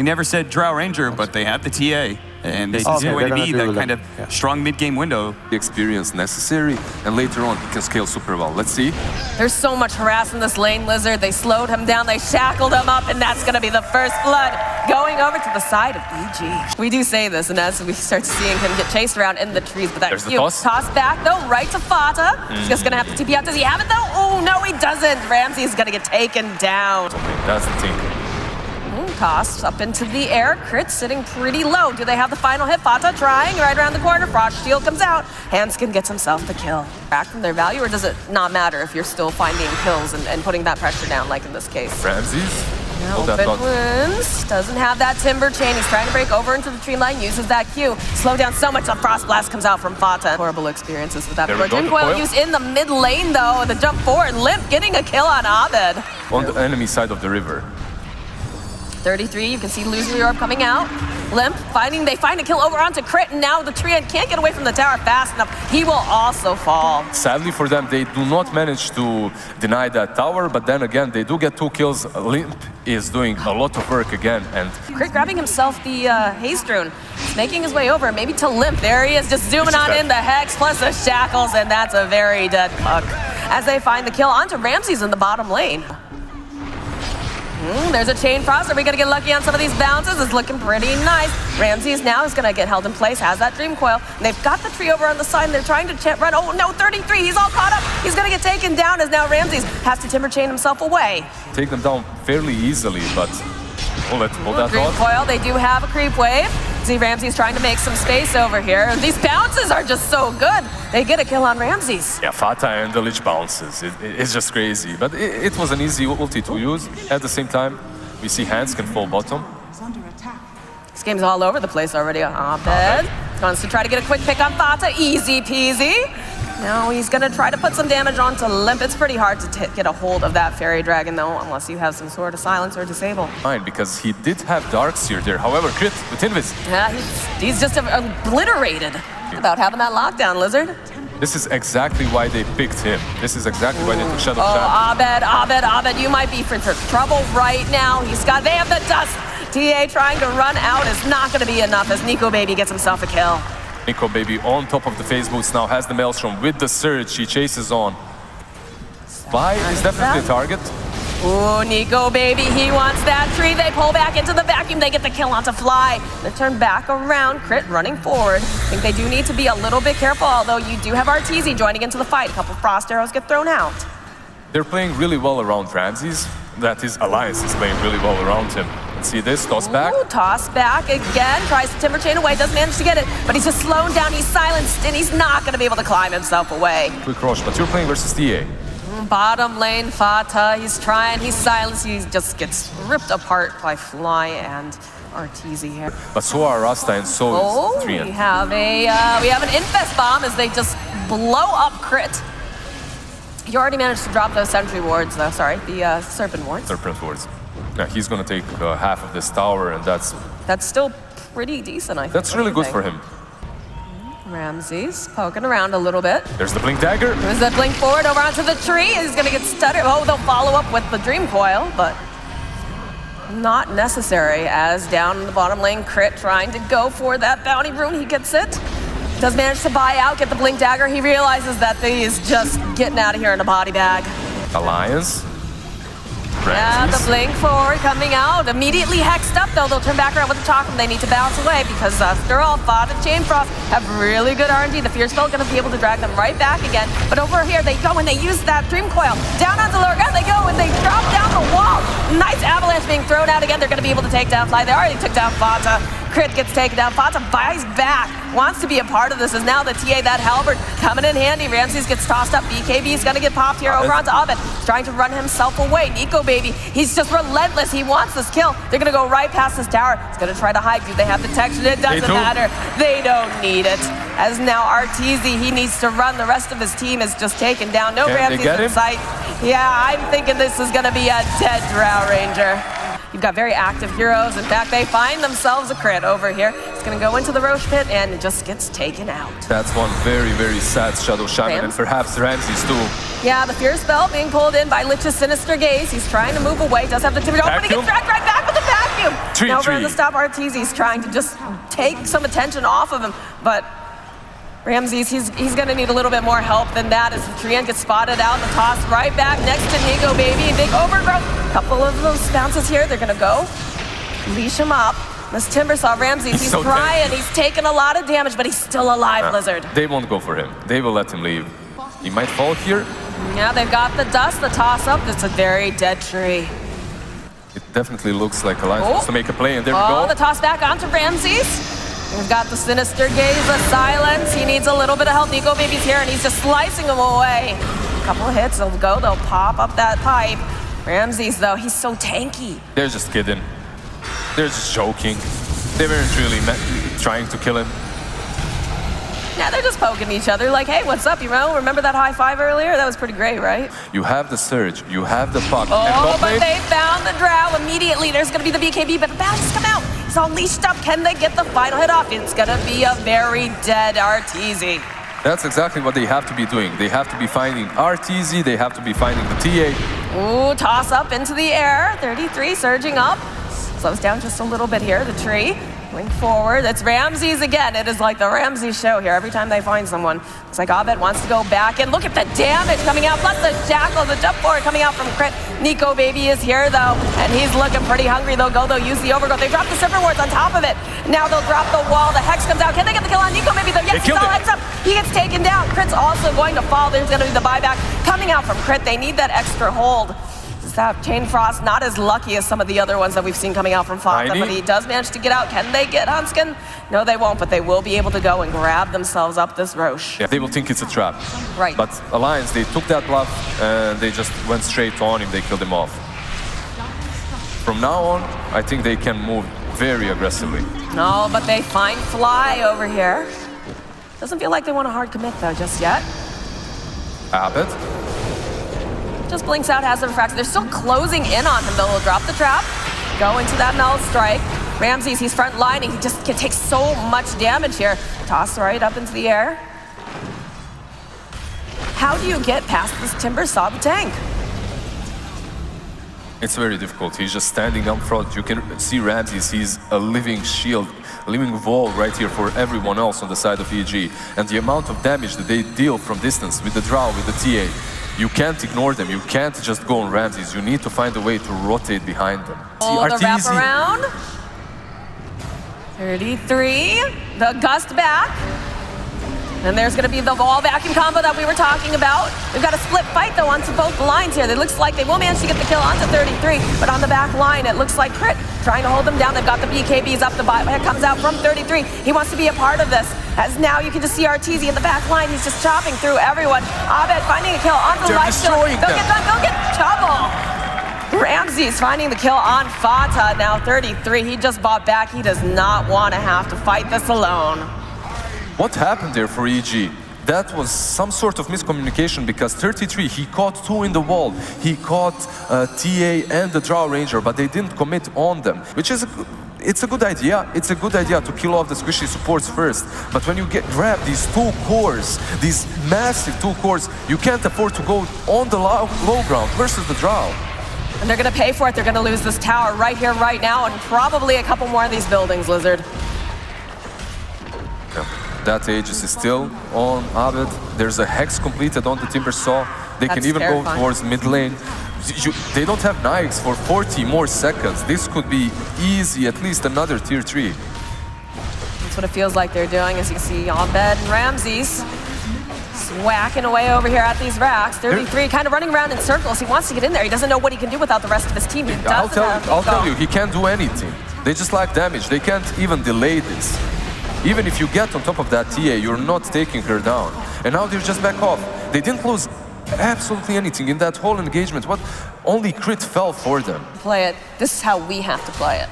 We never said Drow Ranger, but they have the TA. And this is going to be that kind of strong mid-game window. The experience necessary, and later on he can scale super well. Let's see. There's so much harass in this lane, Lizard. They slowed him down, they shackled him up, and that's going to be the first blood going over to the side of EG. We do say this, and as we start seeing him get chased around in the trees, but that cute toss back, though, right to Fata. He's just going to have to TP out. Does he have it, though? Oh, no, he doesn't. Ramsey's going to get taken down. That's the thing. Tossed up into the air. Crit sitting pretty low. Do they have the final hit? Fata trying right around the corner. Frost Shield comes out. Hanskin gets himself the kill. Back from their value, or does it not matter if you're still finding kills and putting that pressure down, like in this case? Ramses? Open wounds. Doesn't have that Timber Chain. He's trying to break over into the tree line. Uses that Q. Slow down so much. The Frost Blast comes out from Fata. Horrible experiences with that. Windgale use in the mid lane, though. The jump forward. Limp getting a kill on Abed. On the enemy side of the river. 33, you can see losing the orb coming out. Limp, they find a kill over onto Crit, and now the Treant can't get away from the tower fast enough. He will also fall. Sadly for them, they do not manage to deny that tower, but then again, they do get 2 kills. Limp is doing a lot of work again, and Crit grabbing himself the Haste Rune, making his way over, maybe to Limp. There he is, just zooming on in the Hex, plus the Shackles, and that's a very dead puck. As they find the kill onto Ramses in the bottom lane. There's a Chain Frost. Are we going to get lucky on some of these bounces? It's looking pretty nice. Ramses now is going to get held in place, has that Dream Coil. And they've got the tree over on the side, and they're trying to run. Oh, no, 33. He's all caught up. He's going to get taken down as now Ramses has to Timber Chain himself away. Take them down fairly easily, but pull that Dream Coil, they do have a creep wave. See, Ramses trying to make some space over here. These bounces are just so good. They get a kill on Ramses. Yeah, Fata and the Lich bounces. It's just crazy. But it was an easy ulti to use. At the same time, we see Hanskin fall bottom. This game's all over the place already. Abed wants to try to get a quick pick on Fata. Easy peasy. Now he's going to try to put some damage onto Limp. It's pretty hard to get a hold of that Fairy Dragon, though, unless you have some sort of silence or disable. Fine, because he did have Darkseer there. However, Crit with Invis. Yeah, he's just obliterated. About having that lockdown, Lizard. This is exactly why they picked him. This is exactly why they took Shadow Abed, you might be for trouble right now. They have the dust. TA trying to run out is not going to be enough as Nico Baby gets himself a kill. Nico Baby on top of the phase boost now has the Maelstrom with the Surge. He chases on. Vi is definitely a target. Ooh, Nico Baby, he wants that tree. They pull back into the vacuum. They get the kill onto Fly. They turn back around. Crit running forward. I think they do need to be a little bit careful, although you do have RTZ joining into the fight. A couple Frost Arrows get thrown out. They're playing really well around Ramses. That his alliance is playing really well around him. See this, toss back. Ooh, toss back again, tries to Timber Chain away, doesn't manage to get it, but he's just slowed down, he's silenced, and he's not going to be able to climb himself away. Quick rush, but you're playing versus TA. Bottom lane, Fata, he's trying, he's silenced, he just gets ripped apart by Fly and RTZ here. But so are Rasta and so is Treant. We have an Infest Bomb as they just blow up Crit. You already managed to drop those Sentry Wards, though, sorry, the Serpent Wards. Serpent Wards. Yeah, he's going to take half of this tower, and that's still pretty decent, I think. That's really good for him. Ramses poking around a little bit. There's the Blink Dagger. There's the Blink forward over onto the tree. He's going to get stuttered. Oh, they'll follow up with the Dream Coil, but not necessary, as down in the bottom lane, Crit trying to go for that Bounty Rune. He gets it. Does manage to buy out, get the Blink Dagger. He realizes that he is just getting out of here in a body bag. Alliance. Yeah, the Blink forward coming out. Immediately hexed up, though. They'll turn back around with the Chalk, and they need to bounce away because after all, Fata and Chain Frost have really good RNG. The Fear Spell going to be able to drag them right back again. But over here, they go and they use that Dream Coil. Down on the lower ground they go, and they drop down the wall. Nice avalanche being thrown out again. They're going to be able to take down Fly. They already took down Fata. Crit gets taken down. Fata buys back. Wants to be a part of this. Is now the TA, that Halberd coming in handy. Ramses gets tossed up. BKB is going to get popped here over onto Abed. He's trying to run himself away. Nico Baby, he's just relentless. He wants this kill. They're going to go right past this tower. He's going to try to hide. Do they have the texture? It doesn't matter. They don't need it. As now RTZ, he needs to run. The rest of his team is just taken down. No Ramses in sight. Yeah, I'm thinking this is going to be a dead Drow Ranger. You've got very active heroes. In fact, they find themselves a Crit over here. It's going to go into the Roche Pit and it just gets taken out. That's one very, very sad Shadow Shaman, and perhaps Ramses too. Yeah, the Fear Spell being pulled in by Lich's Sinister Gaze. He's trying to move away, does have the Timber. Oh, but he gets dragged right back with the vacuum. volume. 3-3. Now over in the stop, Arteezy's trying to just take some attention off of him, but Ramses, he's gonna need a little bit more help than that as Trian gets spotted out and the toss right back next to Nico, baby. Big overgrowth. Couple of those bounces here, they're gonna go. Leash him up. This Timber saw Ramses, he's so crying, he's taking a lot of damage, but he's still alive, Lizard. They won't go for him. They will let him leave. He might fall here. Yeah, they've got the dust, the toss up. It's a very dead tree. It definitely looks like Alliance wants to make a play, and there we Oh, go. the toss back onto Ramses. We've got the sinister gaze, the silence. He needs a little bit of help. Nico baby's here, and he's just slicing him away. A couple of hits, they'll go, they'll pop up that pipe. Ramses, though, he's so tanky. They're just kidding. They're just joking. They weren't really trying to kill him. Yeah, they're just poking each other like, hey, what's up, you know? Remember that high five earlier? That was pretty great, right? You have the surge, you have the puck. Oh, but they found the drow immediately. There's going to be the BKB, but the bounces come out. He's all leashed up. Can they get the final hit off? It's going to be a very dead Arteezy. That's exactly what they have to be doing. They have to be finding Arteezy, they have to be finding the TA. Ooh, toss up into the air. 33 surging up. Slows down just a little bit here, the tree. Going forward, it's Ramses again. It is like the Ramses show here every time they find someone. It's like Abed wants to go back and look at the damage coming out, plus the Jackal, the jump forward coming out from Crit. Nico baby is here though, and he's looking pretty hungry. They'll go, they'll use the overgrowth. They drop the Silver Wards on top of it. Now they'll drop the wall. The Hex comes out. Can they get the kill on Nico baby though? Yes, he's all heads up. He gets taken down. Crit's also going to fall. There's gonna be the buyback coming out from Crit. They need that extra hold. That Chain Frost not as lucky as some of the other ones that we've seen coming out from Fata, but he does manage to get out. Can they get Hunskin? No, they won't, but they will be able to go and grab themselves up this Roche. Yeah, they will think it's a trap. Right. But Alliance, they took that bluff and they just went straight on him. They killed him off. From now on, I think they can move very aggressively. No, but they find Fly over here. Doesn't feel like they want a hard commit though just yet. Abed. Just blinks out, has the refraction. They're still closing in on him though. He'll drop the trap, go into that null strike. Ramses, he's front lining. He just can take so much damage here. Toss right up into the air. How do you get past this Timber Saw the tank? It's very difficult. He's just standing up front. You can see Ramses. He's a living shield, a living wall right here for everyone else on the side of EG. And the amount of damage that they deal from distance with the Drow, with the TA, you can't ignore them. You can't just go on Ramses. You need to find a way to rotate behind them. Oh, the wrap around. 33. The gust back. And there's going to be the wall vacuum combo that we were talking about. We've got a split fight, though, onto both lines here. It looks like they will manage to get the kill onto 33, but on the back line, it looks like Crit trying to hold them down. They've got the BKBs up. The buyback comes out from 33. He wants to be a part of this. As now you can just see Arteezy in the back line. He's just chopping through everyone. Abed finding a kill onto the life steal. They'll get done. They'll get trouble. Ramses finding the kill on Fata. Now 33. He just bought back. He does not want to have to fight this alone. What happened there for EG? That was some sort of miscommunication because 33, he caught two in the wall. He caught TA and the Drow Ranger, but they didn't commit on them, which is it's a good idea. It's a good idea to kill off the squishy supports first. But when you grab these two cores, these massive two cores, you can't afford to go on the low ground versus the Drow. And they're going to pay for it. They're going to lose this tower right here, right now, and probably a couple more of these buildings, Lizard. Yeah. That Aegis is still on Abed. There's a Hex completed on the Timber Saw. They can even go towards mid lane. They don't have Nikes for 40 more seconds. This could be easy, at least another tier 3. That's what it feels like they're doing. As you can see, Abed and Ramses whacking away over here at these racks. 33 kind of running around in circles. He wants to get in there. He doesn't know what he can do without the rest of his team. I'll tell you, he can't do anything. They just lack damage. They can't even delay this. Even if you get on top of that TA, you're not taking her down. And now they're just back off. They didn't lose absolutely anything in that whole engagement. What? Only Crit fell for them. Play it. This is how we have to play it.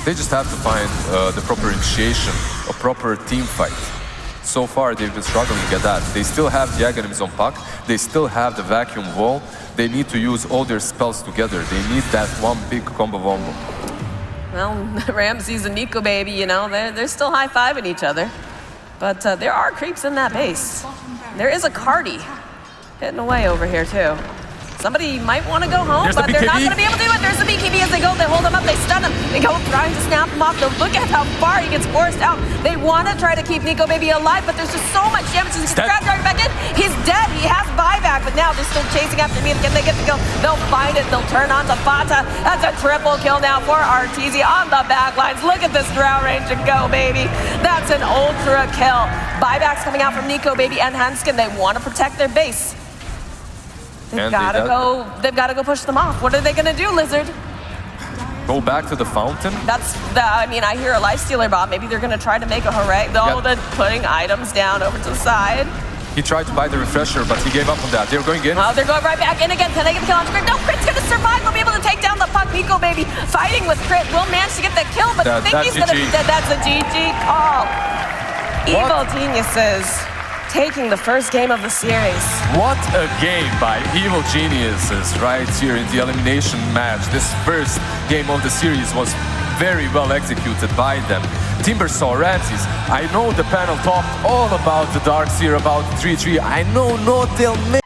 They just have to find the proper initiation, a proper team fight. So far, they've been struggling at that. They still have the Aghanims on puck. They still have the vacuum wall. They need to use all their spells together. They need that one big combo wombo. Well, Ramses and Nico baby, you know, they're still high-fiving each other. But there are creeps in that base. There is a Cardi hitting away over here, too. Somebody might want to go home, There's the but they're not BKB. going to be able to do it. There's the BKB as they go. They hold him up. They stun him. They go trying to snap him off. They'll look at how far he gets forced out. They want to try to keep Nico Baby alive, but there's just so much damage. He's grab dragged back in. He's dead. He has buyback, but now they're still chasing after me. Can they get the kill? They'll find it. They'll turn on to Fata. That's a triple kill now for RTZ on the back lines. Look at this drow range and go, baby. That's an ultra kill. Buybacks coming out from Nico Baby and Hanskin. They want to protect their base. They've got to go. They've got to go push them off. What are they going to do, Lizard? Go back to the fountain. That's the. I mean, I hear a lifestealer bot. Maybe they're going to try to make a hooray. They're putting items down over to the side. He tried to buy the refresher, but he gave up on that. They're going in. Oh, they're going right back in again. Can they get the kill on Crit? No, Crit's going to survive. We'll be able to take down the puck. Nico Baby fighting with Crit. Will manage to get the kill, but I think he's going to be dead. That's a GG call. Evil Geniuses taking the first game of the series. What a game by Evil Geniuses right here in the elimination match. This first game of the series was very well executed by them. Timber saw Ramses. I know the panel talked all about the Darks here, about 3-3. I know no, they'll make